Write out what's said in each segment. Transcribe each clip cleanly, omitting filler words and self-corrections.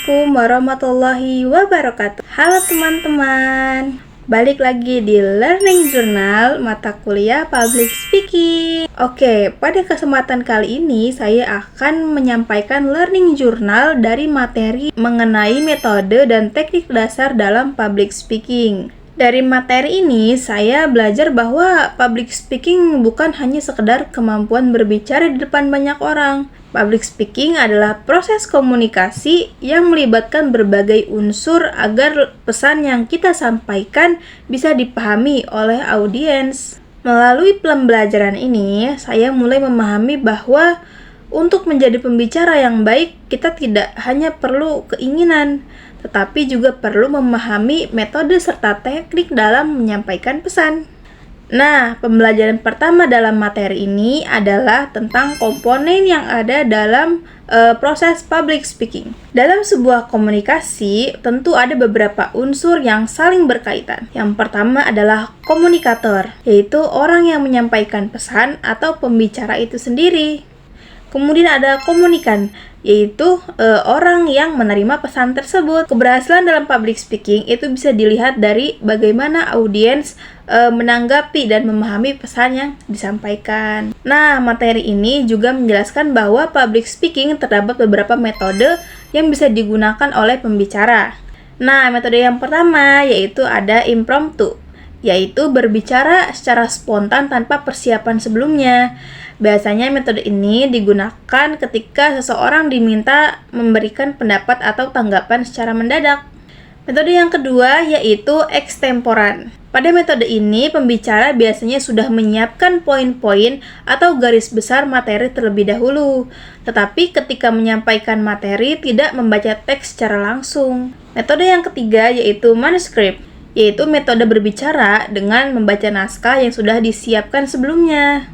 Assalamualaikum warahmatullahi wabarakatuh. Halo teman-teman, balik lagi di Learning Journal mata kuliah Public Speaking. Oke, pada kesempatan kali ini saya akan menyampaikan Learning Journal dari materi mengenai metode dan teknik dasar dalam public speaking. Dari materi ini, saya belajar bahwa public speaking bukan hanya sekedar kemampuan berbicara di depan banyak orang. Public speaking adalah proses komunikasi yang melibatkan berbagai unsur agar pesan yang kita sampaikan bisa dipahami oleh audiens. Melalui pembelajaran ini, saya mulai memahami bahwa untuk menjadi pembicara yang baik, kita tidak hanya perlu keinginan, tetapi juga perlu memahami metode serta teknik dalam menyampaikan pesan. Nah, pembelajaran pertama dalam materi ini adalah tentang komponen yang ada dalam proses public speaking. Dalam sebuah komunikasi, tentu ada beberapa unsur yang saling berkaitan. Yang pertama adalah komunikator, yaitu orang yang menyampaikan pesan atau pembicara itu sendiri. Kemudian ada komunikan, yaitu orang yang menerima pesan tersebut. Keberhasilan dalam public speaking itu bisa dilihat dari bagaimana audiens menanggapi dan memahami pesan yang disampaikan. Nah, materi ini juga menjelaskan bahwa public speaking terdapat beberapa metode yang bisa digunakan oleh pembicara. Nah, metode yang pertama yaitu ada impromptu, yaitu berbicara secara spontan tanpa persiapan sebelumnya. Biasanya metode ini digunakan ketika seseorang diminta memberikan pendapat atau tanggapan secara mendadak. Metode yang kedua yaitu ekstemporan. Pada metode ini, pembicara biasanya sudah menyiapkan poin-poin atau garis besar materi terlebih dahulu, tetapi ketika menyampaikan materi tidak membaca teks secara langsung. Metode yang ketiga yaitu manuskrip, yaitu metode berbicara dengan membaca naskah yang sudah disiapkan sebelumnya.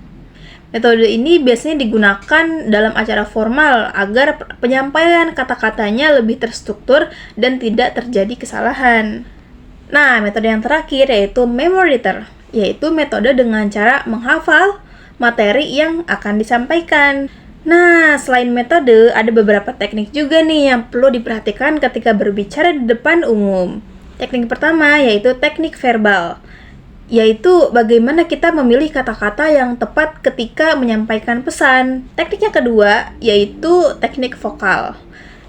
Metode ini biasanya digunakan dalam acara formal agar penyampaian kata-katanya lebih terstruktur dan tidak terjadi kesalahan. Nah, metode yang terakhir yaitu memoriter, yaitu metode dengan cara menghafal materi yang akan disampaikan. Nah, selain metode, ada beberapa teknik juga nih yang perlu diperhatikan ketika berbicara di depan umum. Teknik pertama yaitu teknik verbal, yaitu bagaimana kita memilih kata-kata yang tepat ketika menyampaikan pesan. Teknik yang kedua yaitu teknik vokal.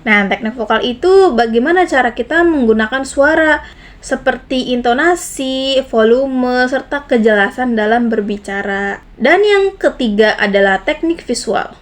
Nah, teknik vokal itu bagaimana cara kita menggunakan suara, seperti intonasi, volume, serta kejelasan dalam berbicara. Dan yang ketiga adalah teknik visual.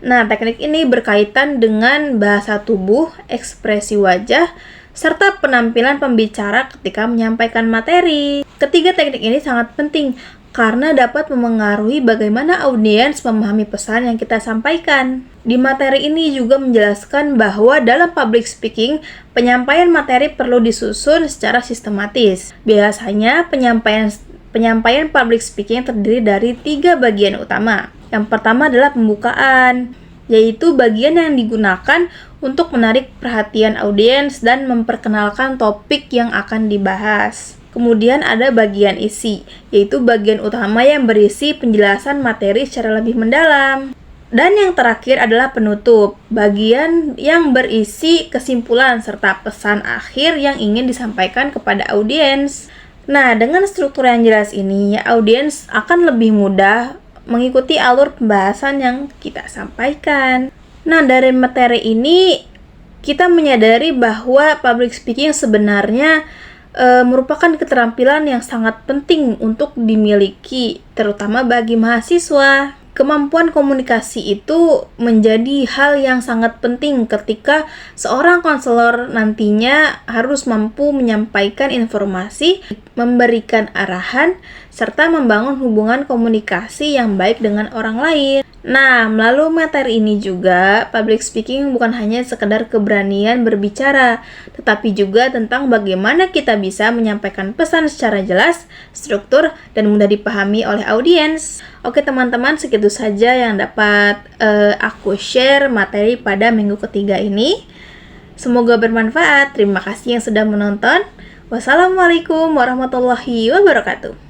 Nah, teknik ini berkaitan dengan bahasa tubuh, ekspresi wajah, serta penampilan pembicara ketika menyampaikan materi. Ketiga teknik ini sangat penting karena dapat memengaruhi bagaimana audiens memahami pesan yang kita sampaikan. Di materi ini juga menjelaskan bahwa dalam public speaking, penyampaian materi perlu disusun secara sistematis. Biasanya penyampaian public speaking terdiri dari 3 bagian utama. Yang pertama adalah pembukaan, yaitu bagian yang digunakan untuk menarik perhatian audiens dan memperkenalkan topik yang akan dibahas. Kemudian ada bagian isi, yaitu bagian utama yang berisi penjelasan materi secara lebih mendalam. Dan yang terakhir adalah penutup, bagian yang berisi kesimpulan serta pesan akhir yang ingin disampaikan kepada audiens. Nah, dengan struktur yang jelas ini, audiens akan lebih mudah mengikuti alur pembahasan yang kita sampaikan. Nah, dari materi ini kita menyadari bahwa public speaking sebenarnya merupakan keterampilan yang sangat penting untuk dimiliki, terutama bagi mahasiswa. Kemampuan komunikasi itu menjadi hal yang sangat penting ketika seorang konselor nantinya harus mampu menyampaikan informasi, memberikan arahan, serta membangun hubungan komunikasi yang baik dengan orang lain. Nah, melalui materi ini juga, public speaking bukan hanya sekedar keberanian berbicara, tetapi juga tentang bagaimana kita bisa menyampaikan pesan secara jelas, struktur, dan mudah dipahami oleh audiens. Oke teman-teman, segitu saja yang dapat aku share materi pada minggu ketiga ini. Semoga bermanfaat. Terima kasih yang sudah menonton. Wassalamualaikum warahmatullahi wabarakatuh.